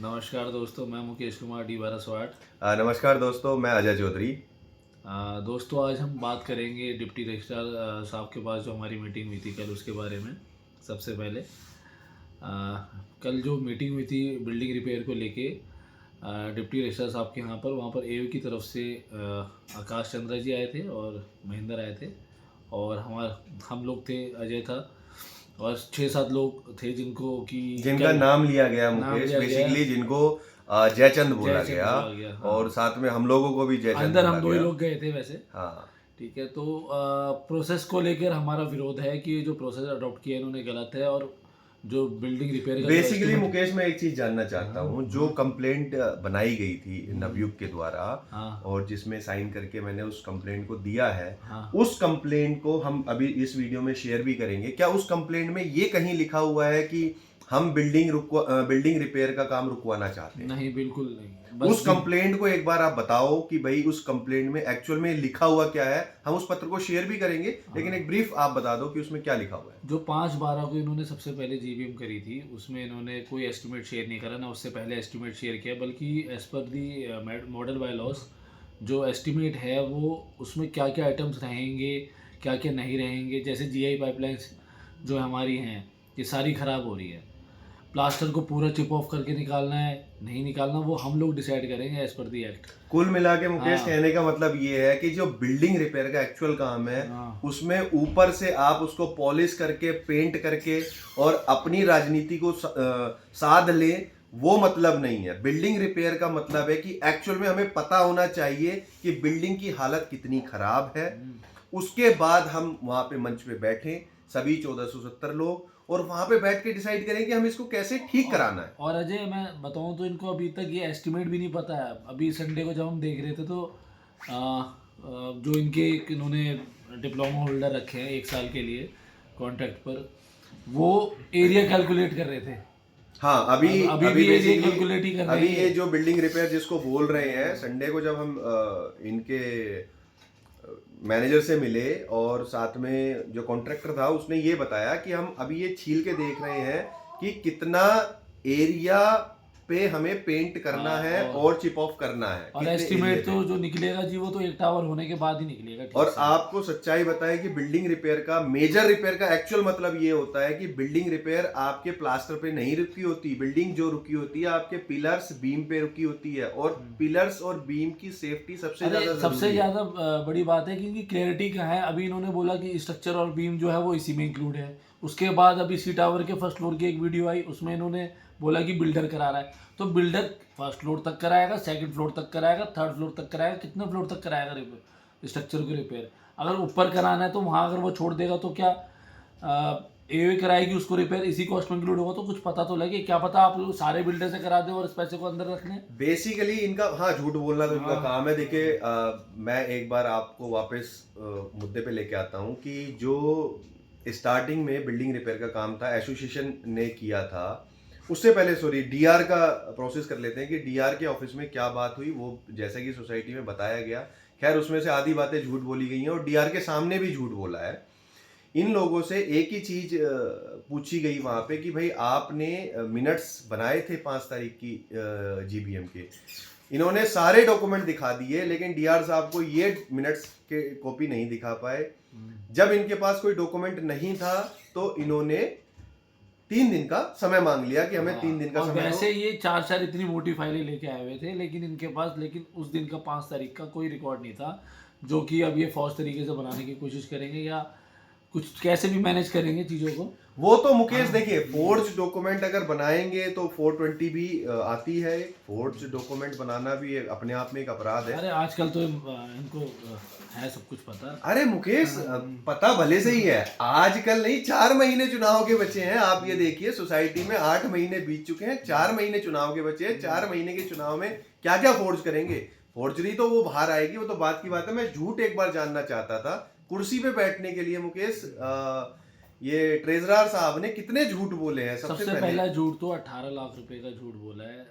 नमस्कार दोस्तों, मैं मुकेश कुमार डी 1208। नमस्कार दोस्तों, मैं अजय चौधरी। दोस्तों, आज हम बात करेंगे डिप्टी रजिस्ट्रार साहब के पास जो हमारी मीटिंग हुई थी कल, उसके बारे में। सबसे पहले कल जो मीटिंग हुई थी बिल्डिंग रिपेयर को लेके डिप्टी रजिस्ट्रार साहब के यहाँ पर, वहाँ पर एओ की तरफ से आकाश चंद्रा जी आए थे और महेंद्र आए थे, और हम लोग थे, अजय था, और 6-7 लोग थे जिनका नाम लिया गया नाम मुकेश, लिया गया, बेसिकली जिनको जयचंद बोला जयचंद गया। बोला गया। हाँ, और साथ में हम लोगों को भी जयचंद अंदर बोला हम 2 ही गया। लोग गए थे वैसे। हाँ, ठीक है, तो प्रोसेस को लेकर हमारा विरोध है कि जो प्रोसेस अडॉप्ट किया इन्होंने गलत है, और जो बिल्डिंग रिपेयर का बेसिकली मुकेश, मैं एक चीज जानना चाहता हूँ। जो हाँ, कंप्लेंट बनाई गई थी नवयुग के द्वारा, हाँ, और जिसमें साइन करके मैंने उस कंप्लेंट को दिया है, हाँ, उस कंप्लेंट को हम अभी इस वीडियो में शेयर भी करेंगे। क्या उस कंप्लेंट में ये कहीं लिखा हुआ है कि हम बिल्डिंग रिपेयर का काम रुकवाना चाहते हैं? नहीं, बिल्कुल नहीं। उस कंप्लेंट को एक बार आप बताओ कि भाई उस कंप्लेंट में एक्चुअल में लिखा हुआ क्या है। हम उस पत्र को शेयर भी करेंगे, लेकिन एक ब्रीफ आप बता दो कि उसमें क्या लिखा हुआ है। जो 5/12 को इन्होंने सबसे पहले जीबीएम करी थी, उसमें इन्होंने कोई एस्टिमेट शेयर नहीं करा, ना उससे पहले एस्टिमेट शेयर किया, बल्कि as per the model by loss जो एस्टिमेट है वो, उसमें क्या क्या आइटम्स रहेंगे, क्या क्या नहीं रहेंगे। जैसे जीआई पाइपलाइंस जो हमारी हैं, ये सारी ख़राब हो रही है। प्लास्टर को पूरा चिप ऑफ करके निकालना है, नहीं निकालना, वो हम लोग डिसाइड करेंगे एज पर दी एक्ट। कुल मिला के मुकेश, हाँ, कहने का मतलब ये है कि जो बिल्डिंग रिपेयर का एक्चुअल काम है, हाँ, उसमें ऊपर से आप उसको पॉलिश करके, पेंट करके और अपनी राजनीति को साध ले, वो मतलब नहीं है। बिल्डिंग रिपेयर का मतलब है कि एक्चुअल में हमें पता होना चाहिए कि बिल्डिंग की हालत कितनी खराब है। उसके बाद हम वहां पे मंच पे बैठे, सभी 1470 लोग, और वहां पे बैठ के डिसाइड करें कि हम इसको कैसे ठीक कराना है। और अजय, मैं बताऊं तो इनको अभी तक ये एस्टिमेट भी नहीं पता है। अभी संडे को जब हम देख रहे थे तो जो इन्होंने डिप्लोमा होल्डर रखे हैं 1 साल के लिए कॉन्ट्रैक्ट पर, वो एरिया कैलकुलेट कर रहे थे। हाँ, अभी भी एरिया बेसिकली कैलकुलेट ही कर रहे अभी हैं ये जो बिल्डिंग रिपेयर जिसको बोल रहे हैं, संडे को जब हम इनके मैनेजर से मिले, और साथ में जो कॉन्ट्रैक्टर था उसने ये बताया कि हम अभी ये छील के देख रहे हैं कि कितना एरिया पे हमें पेंट करना हाँ, है और चिप ऑफ करना है, और कितने एस्टिमेट एरिया तो पे। जो निकलेगा जी, वो तो 1 टावर होने के बाद ही निकलेगा। ठीक और से। आपको सच्चाई बताएं कि बिल्डिंग रिपेयर का, मेजर रिपेयर का एक्चुअल मतलब ये होता है कि बिल्डिंग रिपेयर आपके प्लास्टर पे नहीं रुकी होती। बिल्डिंग जो रुकी होती है आपके पिलर्स, बीम पे रुकी होती है, और पिलर्स और बीम की सेफ्टी सबसे अरे, ज्यादा सबसे जरूरी है। ज़्यादा बड़ी बात है कि इनकी क्लैरिटी कहाँ है। अभी इन्होंने बोला कि स्ट्रक्चर और बीम जो है वो इसी में इंक्लूड है। उसके बाद अभी सी टावर के फर्स्ट फ्लोर की एक वीडियो आई, उसमें इन्होंने बोला कि बिल्डर करा रहा है। तो बिल्डर फर्स्ट फ्लोर तक कराएगा, सेकंड फ्लोर तक कराएगा, थर्ड फ्लोर तक कराएगा, कितने फ्लोर तक कराएगा रिपेयर, स्ट्रक्चर को रिपेयर? अगर ऊपर कराना है तो वहाँ अगर वो छोड़ देगा तो क्या एओए कराएगी उसको रिपेयर, इसी कॉस्ट में इंक्लूड होगा? तो कुछ पता तो लगे। क्या पता आप लोग सारे बिल्डर से करा दो और इस पैसे को अंदर रख लें। बेसिकली इनका, हाँ, झूठ बोलना तो इनका हाँ, काम है। देखिए, मैं एक बार आपको वापस मुद्दे पे लेके आता हूँ कि जो स्टार्टिंग में बिल्डिंग रिपेयर का काम था, एसोसिएशन ने किया था। उससे पहले, सॉरी, डीआर का प्रोसेस कर लेते हैं कि डीआर के ऑफिस में क्या बात हुई, वो जैसा कि सोसाइटी में बताया गया। खैर, उसमें से आधी बातें झूठ बोली गई हैं, और डीआर के सामने भी झूठ बोला है। इन लोगों से एक ही चीज पूछी गई वहां पे कि भाई आपने मिनट्स बनाए थे 5 तारीख की जीबीएम के। इन्होंने सारे डॉक्यूमेंट दिखा दिए, लेकिन डीआर साहब को ये मिनट्स के कॉपी नहीं दिखा पाए। जब इनके पास कोई डॉक्यूमेंट नहीं था तो इन्होंने 3 दिन का समय मांग लिया कि हमें 3 दिन का और समय वैसे दो। ये 4 इतनी मोटी फाइलें लेके आए हुए थे, लेकिन इनके पास, लेकिन उस दिन का 5 तारीख का कोई रिकॉर्ड नहीं था, जो कि अब ये फौज तरीके से बनाने की कोशिश करेंगे, या कुछ कैसे भी मैनेज करेंगे चीज़ों को। वो तो मुकेश, देखिए, फोर्ज डॉक्यूमेंट अगर बनाएंगे तो 420 भी आती है। फोर्ज डॉक्यूमेंट बनाना भी अपने आप में एक अपराध है। अरे, आजकल तो इनको है सब कुछ पता। अरे मुकेश, पता भले से ही है, आजकल नहीं, 4 महीने चुनाव के बचे हैं। आप ये देखिए, सोसाइटी में 8 महीने बीत चुके हैं, 4 महीने चुनाव के बचे हैं। 4 महीने के चुनाव में क्या क्या फोर्ज करेंगे? फोर्जरी तो वो बाहर आएगी, वो तो बात की बात है। मैं झूठ एक बार जानना चाहता था, कुर्सी पे बैठने के लिए मुकेश, ये ट्रेजरार साहब ने कितने झूठ बोले हैं? सबसे पहला झूठ तो 18 लाख रुपए का झूठ बोला है,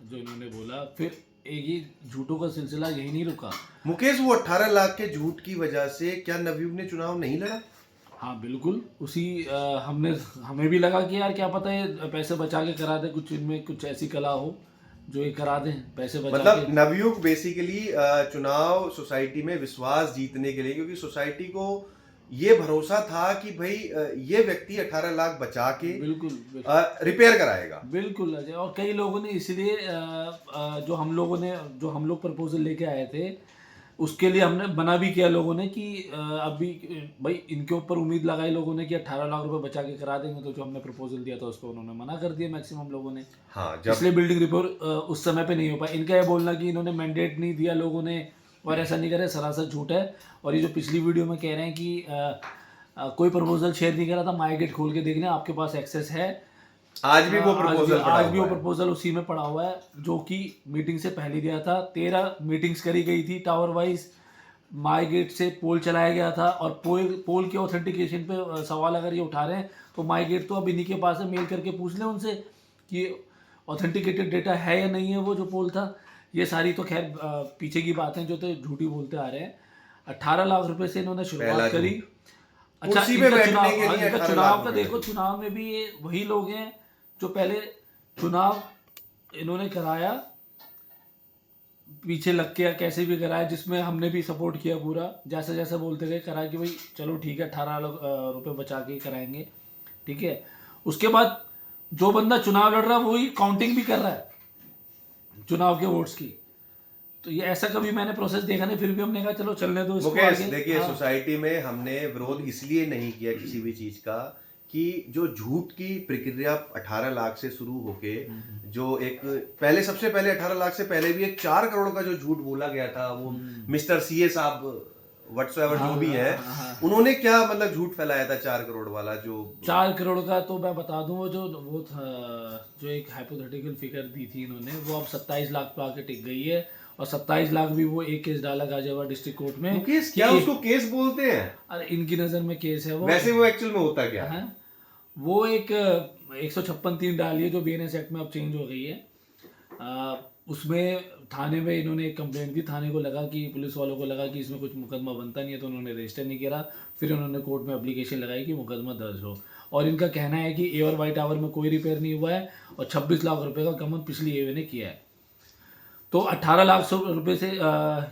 जो इन्होंने बोला। फिर एक ही झूठों का सिलसिला यही नहीं रुका। मुकेश, वो 18 लाख के झूठ की वजह से क्या नवयुग ने चुनाव नहीं लड़ा? हाँ बिल्कुल, उसी हमें भी लगा कि यार क्या पता ये पैसे बचा के करा दे, कुछ इनमें कुछ ऐसी कला हो जो ये करा दें पैसे बचा मतलब के। नवयुग बेसिकली चुनाव सोसाइटी में विश्वास जीतने के लिए, क्योंकि सोसाइटी को ये भरोसा था कि भाई ये व्यक्ति 18 लाख बचा के बिल्कुल रिपेयर कराएगा। बिल्कुल अजय, और कई लोगों ने इसलिए जो हम लोग प्रपोजल लेके आए थे उसके लिए हमने मना भी किया लोगों ने कि अभी भाई इनके ऊपर उम्मीद लगाई लोगों ने कि 18 लाख रुपए बचा के करा देंगे, तो जो हमने प्रपोजल दिया था उसको उन्होंने मना कर दिया मैक्सिमम लोगों ने। हाँ, इसलिए बिल्डिंग रिपोर्ट उस समय पे नहीं हो पाया। इनका ये बोलना कि इन्होंने मैंडेट नहीं दिया लोगों ने और ऐसा नहीं करे, सरासर झूठ है। और ये जो पिछली वीडियो में कह रहे हैं कि कोई प्रपोजल शेयर नहीं करा था, माई गेट खोल के देख लें, आपके पास एक्सेस है। आज भी वो प्रपोजल पड़ा आज भी वो हुआ है। प्रपोजल उसी में पड़ा हुआ है जो कि मीटिंग से पहले दिया था। 13 मीटिंग्स करी गई थी टावर वाइज, माई गेट से पोल चलाया गया था, और पोल के ऑथेंटिकेशन पे सवाल अगर ये उठा रहे हैं तो माई गेट तो अब इन्हीं के पास है, मेल करके पूछ लें उनसे कि ऑथेंटिकेटेड डेटा है या नहीं है वो जो पोल था। ये सारी तो खैर पीछे की बातें जो तो झूठी बोलते आ रहे हैं। 18 लाख रुपए से इन्होंने पहला शुरुआत करी। अच्छा, कुर्सी पे इनका बैठने चुनाव, के लिए इनका 18 चुनाव लाख का रुपए देखो, चुनाव में भी ये वही लोग हैं जो पहले चुनाव इन्होंने कराया, पीछे लग के या कैसे भी कराया, जिसमें हमने भी सपोर्ट किया पूरा, जैसे जैसे बोलते गए करा कि भाई चलो ठीक है 18 लाख रुपए बचा के कराएंगे, ठीक है। उसके बाद जो बंदा चुनाव लड़ रहा है वही काउंटिंग भी कर रहा है चुनाव के वोट्स की। तो ये ऐसा कभी मैंने प्रोसेस देखा नहीं, फिर भी हमने कहा चलो चलने दो इसको मुकेश, आगे। देखिए हाँ। सोसाइटी में हमने विरोध इसलिए नहीं किया किसी भी चीज का कि जो झूठ की प्रक्रिया 18 लाख से शुरू होके जो एक पहले, सबसे पहले 18 लाख से पहले भी एक 4 करोड़ का जो झूठ बोला गया था, वो मिस्टर सीए साहब व्हाट्सएवर जो भी है, उन्होंने क्या मतलब झूठ फैलाया था 4 करोड़ वाला। जो 4 करोड़ का तो मैं बता दूं, वो था जो एक हाइपोथेटिकल फिगर दी थी इन्होंने, वो अब 27 लाख पे आके टिक गई है। और 27 लाख भी वो एक केस डाला गाजियाबाद डिस्ट्रिक्ट कोर्ट में। केस क्या, उसको केस बोलते हैं? अरे इनकी नज़र में केस है वो। वैसे वो एक्चुअल में होता क्या है? वो एक 156(3) डाली है जो बीएनएस एक्ट में अब चेंज हो गई है। उसमें थाने में इन्होंने एक कंप्लेंट दी, थाने को लगा कि पुलिस वालों को लगा कि इसमें कुछ मुकदमा बनता नहीं है, तो उन्होंने रजिस्टर नहीं करा। फिर उन्होंने कोर्ट में एप्लीकेशन लगाई कि मुकदमा दर्ज हो। और इनका कहना है कि ए और वाई टावर में कोई रिपेयर नहीं हुआ है और 26 लाख रुपए का गमन पिछली एवे ने किया है। तो 18 लाख रुपए से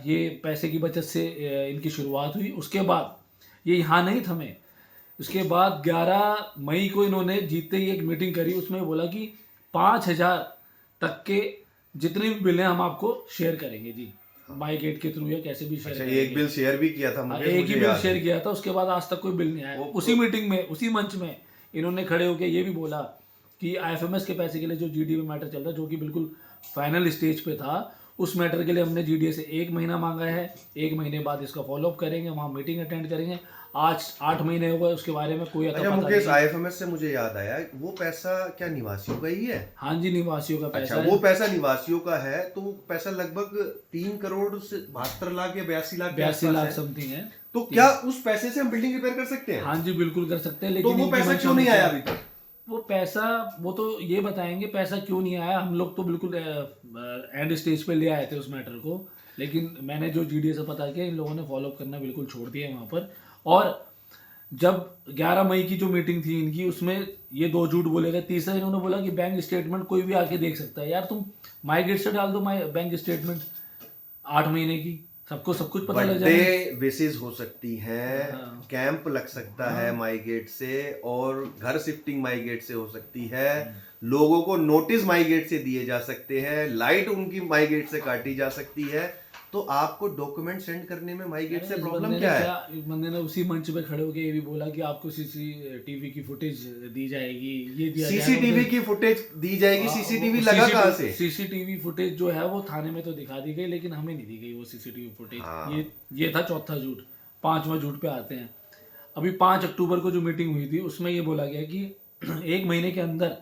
ये पैसे की बचत से इनकी शुरुआत हुई। उसके बाद ये यहाँ नहीं थमे, उसके बाद 11 मई को इन्होंने जीतते ही एक मीटिंग करी, उसमें बोला कि 5,000 तक के जितने भी बिल हैं हम आपको शेयर करेंगे जी, माई गेट के थ्रू या कैसे भी शेयर करेंगे। एक बिल शेयर भी किया था मुझे, एक ही बिल शेयर किया था, उसके बाद आज तक कोई बिल नहीं आया। उसी मीटिंग में, उसी मंच में इन्होंने खड़े होकर ये भी बोला कि आईएफएमएस के पैसे के लिए जो जीडीए में मैटर चल रहा है, जो कि बिल्कुल फाइनल स्टेज पे था, उस मैटर के लिए हमने जीडीए से 1 महीना मांगा है। 1 महीने बाद इसका फॉलोअप करेंगे, वहाँ मीटिंग अटेंड करेंगे। आज 8 महीने हो गए, उसके बारे में कोई अच्छा मुकेश, आईएफएमएस से मुझे याद आया, वो पैसा क्या निवासियों का ही है? हाँ जी, निवासियों का पैसा। अच्छा, वो पैसा निवासियों का है, तो पैसा लगभग 3 करोड़ से 72 लाख या 82 लाख, 82 लाख समथिंग है। तो क्या उस पैसे से हम बिल्डिंग रिपेयर कर सकते हैं? हाँ जी बिल्कुल कर सकते हैं, तो लेकिन वो पैसा क्यों नहीं आया अभी तक? वो पैसा, वो तो ये बताएंगे पैसा क्यों नहीं आया। हम लोग तो बिल्कुल एंड स्टेज पे ले आए थे उस मैटर को, लेकिन मैंने जो जीडीए से पता किया, इन लोगों ने फॉलोअप करना बिल्कुल छोड़ दिया वहाँ पर। और जब 11 मई की जो मीटिंग थी इनकी, उसमें ये 2 झूठ बोले गए। तीसरा इन्होंने बोला कि बैंक स्टेटमेंट कोई भी आके देख सकता है। यार तुम माई गेट से डाल दो बैंक स्टेटमेंट 8 महीने की, सबको सब कुछ पता लग जाएगा। बर्थडे विशेष हो सकती है, कैंप लग सकता है माई गेट से, और घर शिफ्टिंग माई गेट से हो सकती है, लोगों को नोटिस माई गेट से दिए जा सकते हैं, लाइट उनकी माई गेट से काटी जा सकती है। तो आपको डॉक्यूमेंट सेंड करने में माई गेट से प्रॉब्लम क्या है? इस बंदे ने उसी मंच पे खड़े होकर ये भी बोला कि आपको सीसीटीवी की फुटेज दी जाएगी, ये दिया जाएगा। सीसीटीवी की फुटेज दी जाएगी? सीसीटीवी लगा कहाँ से? सीसीटीवी फुटेज जो है वो थाने में तो दिखा दी गई, लेकिन हमें नहीं दी गई वो सीसीटीवी फुटेज। ये था चौथा झूठ। 5वां झूठ पे आते हैं। अभी 5 अक्टूबर को जो मीटिंग हुई थी, उसमें ये बोला गया कि 1 महीने के अंदर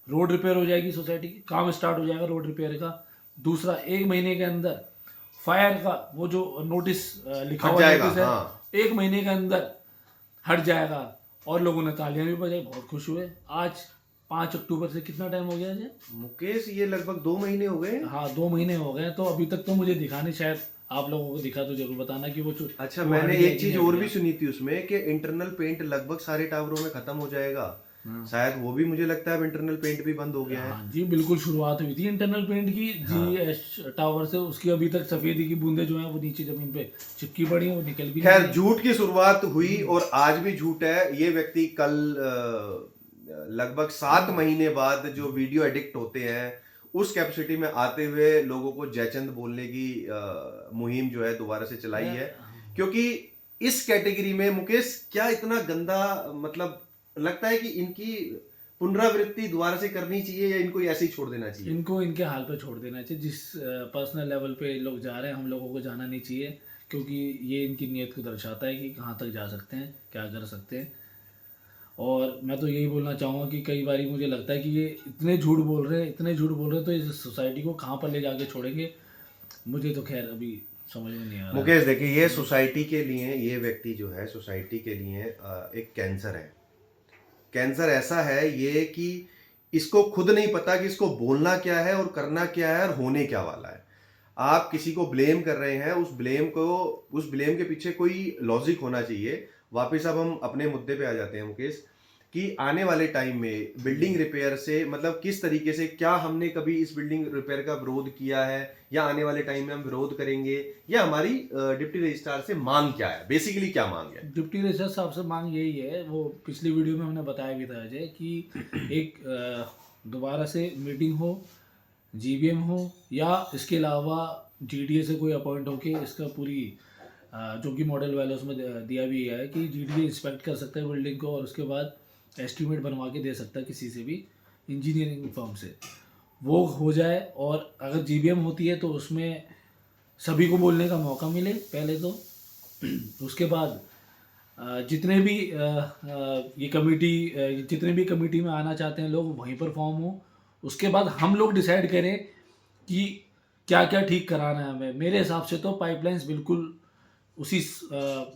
रोड रिपेयर हो जाएगी, सोसाइटी की काम स्टार्ट हो जाएगा रोड रिपेयर का। दूसरा, 1 महीने के अंदर फायर का वो जो नोटिस लिखा हुआ नोटिस है, 1 महीने के अंदर हट जाएगा। और लोगों ने तालियां भी बजाई, बहुत खुश हुए। आज 5 अक्टूबर से कितना टाइम हो गया जी मुकेश? ये लगभग 2 महीने हो गए। हाँ 2 महीने हो गए, तो अभी तक तो मुझे दिखा नहीं, शायद आप लोगों को दिखा तो जरूर बताना कि वो अच्छा, वो मैंने हट गया एक कि चीज नहीं और हट भी गया। सुनी थी उसमें कि इंटरनल पेंट लगभग सारे टावरों में खत्म हो जाएगा। हाँ। शायद वो भी, मुझे लगता है अब इंटरनल पेंट भी बंद हो गया है। हाँ जी, बिल्कुल शुरुआत हुई थी इंटरनल पेंट की हाँ। जीएस टावर से, उसकी अभी तक सफेदी की बूंदें जो हैं वो नीचे जमीन पे चिपकी पड़ी हैं, वो निकल भी नहीं खैर, रही हैं। झूठ की शुरुआत हुई और आज भी झूठ है। ये व्यक्ति कल लगभग 7 महीने बाद जो वीडियो एडिक्ट होते हैं उस कैपेसिटी में आते हुए लोगों को जयचंद बोलने की मुहिम जो है दोबारा से चलाई है। क्योंकि इस कैटेगरी में मुकेश क्या इतना गंदा, मतलब लगता है कि इनकी पुनरावृत्ति दोबारा से करनी चाहिए या इनको ऐसे ही छोड़ देना चाहिए? इनको इनके हाल पे छोड़ देना चाहिए। जिस पर्सनल लेवल पे लोग जा रहे हैं, हम लोगों को जाना नहीं चाहिए, क्योंकि ये इनकी नीयत को दर्शाता है कि कहाँ तक जा सकते हैं, क्या कर सकते हैं। और मैं तो यही बोलना चाहूँगा कि कई बारी मुझे लगता है कि ये इतने झूठ बोल रहे हैं, इतने झूठ बोल रहे हैं, तो इस सोसाइटी को कहाँ पर ले जाके छोड़ेंगे, मुझे तो खैर अभी समझ में नहीं आ रहा है। मुकेश देखिए, ये सोसाइटी के लिए, ये व्यक्ति जो है सोसाइटी के लिए एक कैंसर है। कैंसर ऐसा है ये कि इसको खुद नहीं पता कि इसको बोलना क्या है और करना क्या है और होने क्या वाला है। आप किसी को ब्लेम कर रहे हैं, उस ब्लेम के पीछे कोई लॉजिक होना चाहिए। वापस अब हम अपने मुद्दे पे आ जाते हैं मुकेश, कि आने वाले टाइम में बिल्डिंग रिपेयर से मतलब किस तरीके से, क्या हमने कभी इस बिल्डिंग रिपेयर का विरोध किया है या आने वाले टाइम में हम विरोध करेंगे, या हमारी डिप्टी रजिस्ट्रार से मांग क्या है, बेसिकली क्या मांग है? डिप्टी रजिस्ट्रार साहब से मांग यही है, वो पिछली वीडियो में हमने बताया भी था अजय, कि एक दोबारा से मीटिंग हो, जीबीएम हो, या इसके अलावा जीडीए से कोई अपॉइंट होके इसका पूरी जो कि मॉडल वाले उसमें दिया भी है कि जीडीए इंस्पेक्ट कर सकता है बिल्डिंग को, और उसके बाद एस्टीमेट बनवा के दे सकता है किसी से भी, इंजीनियरिंग फर्म से, वो हो जाए। और अगर जीबीएम होती है तो उसमें सभी को बोलने का मौका मिले पहले तो। उसके बाद जितने भी ये कमेटी, जितने भी कमेटी में आना चाहते हैं लोग, वहीं पर फॉर्म हो। उसके बाद हम लोग डिसाइड करें कि क्या क्या ठीक कराना है हमें। मेरे हिसाब से तो पाइपलाइंस बिल्कुल उसी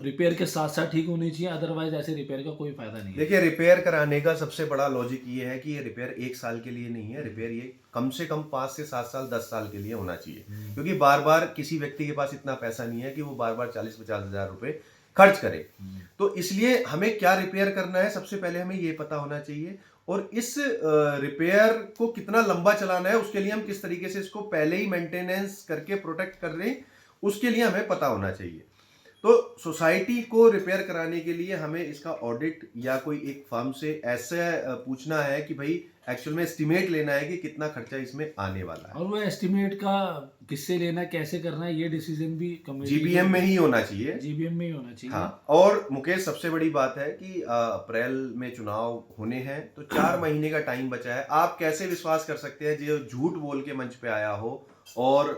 रिपेयर के साथ साथ ठीक होनी चाहिए, अदरवाइज ऐसे रिपेयर का कोई फायदा नहीं है। देखिए, रिपेयर कराने का सबसे बड़ा लॉजिक ये है कि ये रिपेयर 1 साल के लिए नहीं है। रिपेयर ये कम से कम 5 से 7 साल 10 साल के लिए होना चाहिए, क्योंकि बार बार किसी व्यक्ति के पास इतना पैसा नहीं है कि वो बार बार 40-50 हजार रुपए खर्च करे। तो इसलिए हमें क्या रिपेयर करना है, सबसे पहले हमें ये पता होना चाहिए। और इस रिपेयर को कितना लंबा चलाना है, उसके लिए हम किस तरीके से इसको पहले ही मेंटेनेंस करके प्रोटेक्ट कर रहे हैं, उसके लिए हमें पता होना चाहिए। तो सोसाइटी को रिपेयर कराने के लिए हमें इसका ऑडिट या कोई एक फर्म से ऐसे पूछना है कि भाई एक्चुअल में एस्टिमेट लेना है कि कितना खर्चा इसमें आने वाला है, और वो एस्टिमेट का किससे लेना है, कैसे करना है, ये डिसीजन भी जीबीएम में ही होना चाहिए। जीबीएम में ही होना चाहिए। हाँ, और मुकेश सबसे बड़ी बात है कि अप्रैल में चुनाव होने हैं, तो 4 महीने का टाइम बचा है। आप कैसे विश्वास कर सकते हैं जो झूठ बोल के मंच पे आया हो और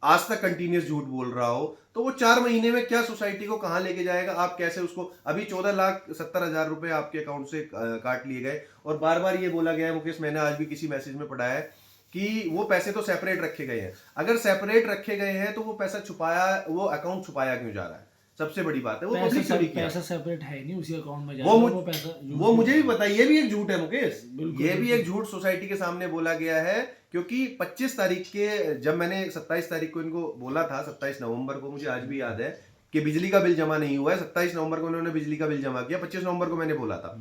आज तक कंटिन्यूस झूठ बोल रहा हो, तो वो 4 महीने में क्या सोसाइटी को कहां लेके जाएगा? आप कैसे उसको, अभी 14,70,000 रुपए आपके अकाउंट से काट लिए गए, और बार बार ये बोला गया है मुकेश, मैंने आज भी किसी मैसेज में पढ़ा है कि वो पैसे तो सेपरेट रखे गए हैं। अगर सेपरेट रखे गए हैं तो वो पैसा छुपाया, वो अकाउंट छुपाया क्यों जा रहा है? सबसे बड़ी बात है, वो पब्लिक चोरी किया। पैसा सेपरेट है नहीं, उसी अकाउंट में जा वो रहा है, मुझ- वो पैसा वो मुझे भी पता है, ये भी एक झूठ है मुकेश, बिल्कुल, ये भी एक झूठ सोसाइटी के सामने बोला गया है। क्योंकि 25 तारीख के, जब मैंने 27 तारीख को इनको बोला था, 27 नवंबर को, मुझे आज भी याद है कि बिजली का बिल जमा नहीं हुआ है। 27 नवंबर को उन्होंने बिजली का बिल जमा किया, 25 नवंबर को मैंने बोला था,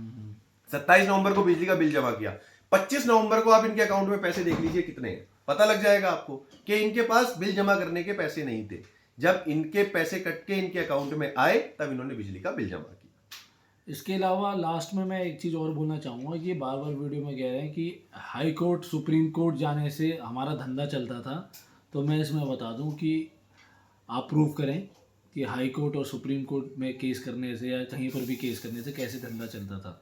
27 नवंबर को बिजली का बिल जमा किया। 25 नवंबर को आप इनके अकाउंट में पैसे देख लीजिए कितने हैं, पता लग जाएगा आपको कि इनके पास बिल जमा करने के पैसे नहीं थे। जब इनके पैसे कट के इनके अकाउंट में आए, तब इन्होंने बिजली का बिल जमा किया। इसके अलावा लास्ट में मैं एक चीज़ और बोलना चाहूँगा कि बार बार वीडियो में कह रहे हैं कि हाई कोर्ट सुप्रीम कोर्ट जाने से हमारा धंधा चलता था। तो मैं इसमें बता दूं कि आप प्रूव करें कि हाई कोर्ट और सुप्रीम कोर्ट में केस करने से या कहीं पर भी केस करने से कैसे धंधा चलता था।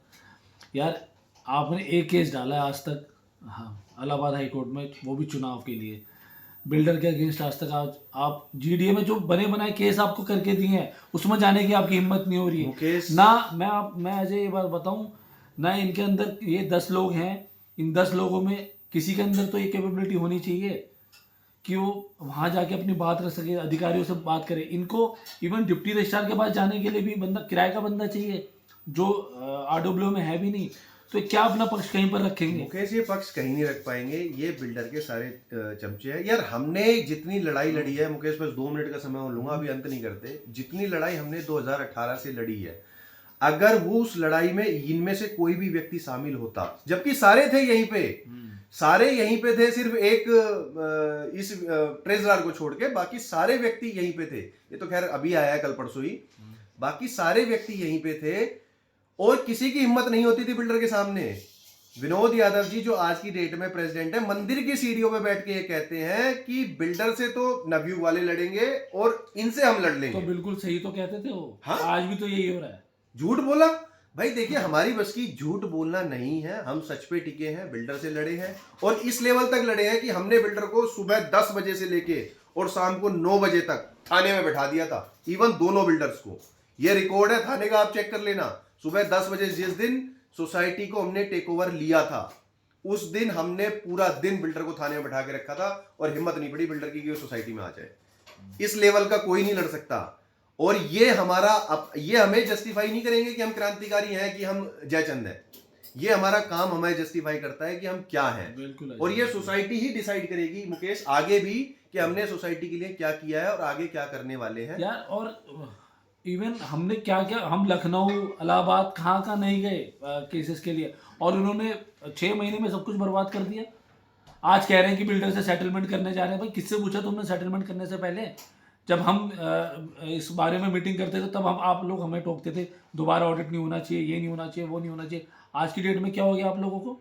यार, आपने एक केस डाला है आज तक, हाँ, इलाहाबाद हाई कोर्ट में, वो भी चुनाव के लिए, बिल्डर के अगेंस्ट आज तक आप जीडीए में जो बने बनाए केस आपको करके दिए हैं, उसमें जाने की आपकी हिम्मत नहीं हो रही है ना। मैं अजय ये बात बताऊं ना, इनके अंदर ये 10 लोग हैं, इन 10 लोगों में किसी के अंदर तो ये कैपेबिलिटी होनी चाहिए कि वो वहाँ जाके अपनी बात रख सके, अधिकारियों से बात करे। इनको इवन डिप्टी रजिस्ट्रार के पास जाने के लिए भी बंदा, किराए का बंदा चाहिए, जो आरडब्ल्यू में है भी नहीं। तो क्या अपना पक्ष कहीं पर रखेंगे? मुकेश ये पक्ष कहीं नहीं रख पाएंगे, ये बिल्डर के सारे चमचे हैं यार। हमने जितनी लड़ाई लड़ी है, मुकेश बस 2 मिनट का समय और लूंगा, अभी अंत नहीं करते, जितनी लड़ाई हमने 2018 से लड़ी है, अगर वो उस लड़ाई में इनमें से कोई भी व्यक्ति शामिल होता, जबकि सारे थे यहीं पे, सारे यहीं पे थे, सिर्फ एक इस ट्रेजरार को छोड़ के बाकी सारे व्यक्ति यहीं पे थे। ये तो खैर अभी आया है कल परसों ही, बाकी सारे व्यक्ति यहीं पे थे और किसी की हिम्मत नहीं होती थी बिल्डर के सामने। विनोद यादव जी जो आज की डेट में प्रेसिडेंट है, मंदिर की सीढ़ियों पे बैठ के ये कहते हैं कि बिल्डर से तो नवयुग वाले लड़ेंगे और इनसे हम लड़ लेंगे। तो बिल्कुल सही तो कहते थे वो। हाँ? आज भी तो यही हो रहा है। झूठ बोला भाई। देखिए हमारी बस की झूठ बोलना नहीं है, हम सच पे टिके हैं, बिल्डर से लड़े हैं और इस लेवल तक लड़े हैं कि हमने बिल्डर को सुबह 10 बजे से लेके और शाम को 9 बजे तक थाने में बैठा दिया था, इवन दोनों बिल्डर्स को। ये रिकॉर्ड है थाने का, आप चेक कर लेना। सुबह 10 बजे जिस दिन सोसाइटी को हमने टेक ओवर लिया था, उस दिन हमने पूरा दिन बिल्डर को थाने में बैठा के रखा था और हिम्मत नहीं पड़ी बिल्डर की कि वो सोसाइटी में आ जाए। इस लेवल का कोई नहीं लड़ सकता। और ये हमें जस्टिफाई नहीं करेंगे कि हम क्रांतिकारी हैं, कि हम जयचंद हैं। ये हमारा काम हमें जस्टिफाई करता है कि हम क्या हैं। बिल्कुल। और ये सोसाइटी ही डिसाइड करेगी मुकेश आगे भी कि हमने सोसाइटी के लिए क्या किया है और आगे क्या करने वाले हैं यार। और इवन हमने क्या क्या, हम लखनऊ, इलाहाबाद, कहाँ नहीं गए केसेस के लिए, और उन्होंने 6 महीने में सब कुछ बर्बाद कर दिया। आज कह रहे हैं कि बिल्डर से सेटलमेंट करने जा रहे हैं। भाई किससे पूछा तुमने सेटलमेंट करने से पहले? जब हम इस बारे में मीटिंग करते थे तब आप लोग हमें टोकते थे, दोबारा ऑडिट नहीं होना चाहिए, ये नहीं होना चाहिए, वो नहीं होना चाहिए। आज की डेट में क्या हो गया आप लोगों को?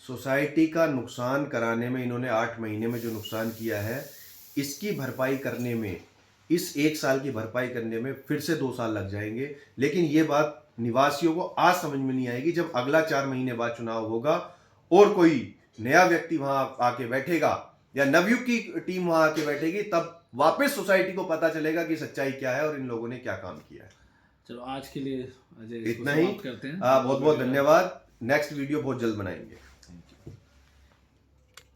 सोसाइटी का नुकसान कराने में इन्होंने 8 महीने में जो नुकसान किया है, इसकी भरपाई करने में, इस 1 साल की भरपाई करने में फिर से 2 साल लग जाएंगे। लेकिन ये बात निवासियों को आज समझ में नहीं आएगी। जब अगला 4 महीने बाद चुनाव होगा और कोई नया व्यक्ति वहां आके बैठेगा या नवयुग की टीम वहां आके बैठेगी, तब वापस सोसाइटी को पता चलेगा कि सच्चाई क्या है और इन लोगों ने क्या काम किया है। चलो आज के लिए अजय इतना ही। करते हैं। बहुत बहुत धन्यवाद। नेक्स्ट वीडियो बहुत जल्द बनाएंगे।